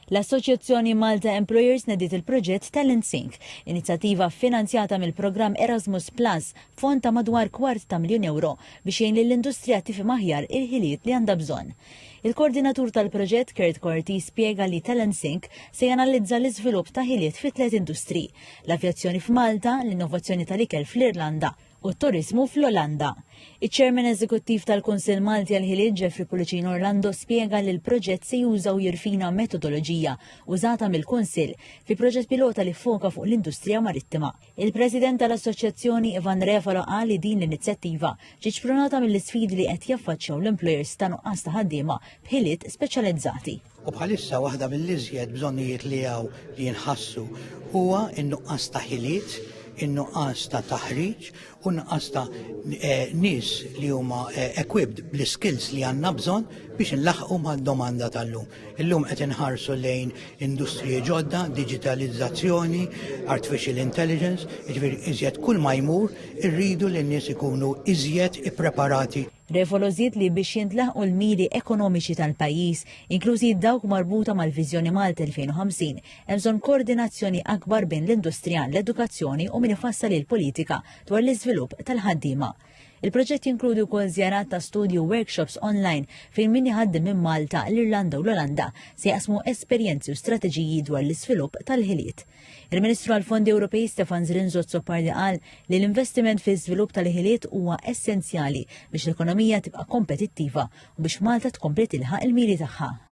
L-Assoċjazzjoni Malta Employers nediet il-proġett Talent-Sync, inizjattiva finanzjata mill-programm Erasmus Plus, fond ta' madwar €250,000 biex jgħin lill-industrija tifhem aħjar il-ħiliet li għandha bżonn. Il-koordinatur tal-proġett Kurt Corti spjega li Talent-Sync se janalizza l-iżvilupp ta' ħiliet fi 3 industri: l-avjazzjoni f'Malta, l-innovazzjoni tal-ikel fl-Irlanda u t-turizmu fl-Olanda. Iċ-Chairman Eżekuttiv tal-Kunsill Malti għal-ħiliet Jeffrey Pulicino Orlando spjega li l-proġett se juża u jirfina metodoloġija użata mill-Kunsill fi proġett pilota li foka fuq l-industrija marittima. Il-President tal-Assoċjazzjoni Ivan Refalo qal li din l-inizjattiva ġiet xpronata mill-isfidi li qed jaffaċċjaw l-employers ta' nuqqas ta' ħaddiema b'ħiliet speċjalizzati. U bħalissa waħda mill-iżjed bżonnijiet li hawn li jinħassu huwa n-nuqqas ta' ħiliet, in-nuqqas ta' taħriġ u nuqqas ta' nies li huma equipped bl-skills li għandna bżonn biex nlaħqu mad-domanda tal-lum. Illum qed inħarsu lejn industriji ġodda, digitalizzazzjoni, artificial intelligence, jiġifieri iżjed kull ma jmur irridu li n-nies ikunu iżjed ippreparati. Refalo żied li biex jintlaħqu l-miri ekonomiċi tal-pajjiż, inklużi dawk marbuta mal-Viżjoni Malta 2050, hemm bżonn koordinazzjoni akbar bejn l-industrija, l-edukazzjoni u min ifassal il-politika dwar l-iżvilupp tal-ħaddiema. Il-proġett jinkludi wkoll żjarat ta' studju workshops online fejn min iħaddem minn Malta, l-Irlanda u l-Olanda se jaqsmu esperjenzi u strateġiji dwar l-iżvilupp tal-ħiliet. Il-Ministru għall-Fondi Ewropej Stefan Zrinzot Pardi qal li l-investiment fi żvilupp tal-ħiliet huwa essenzjali biex l-ekonomija tibqa' kompetittiva u biex Malta tkompli tilħaq il-miri tagħha.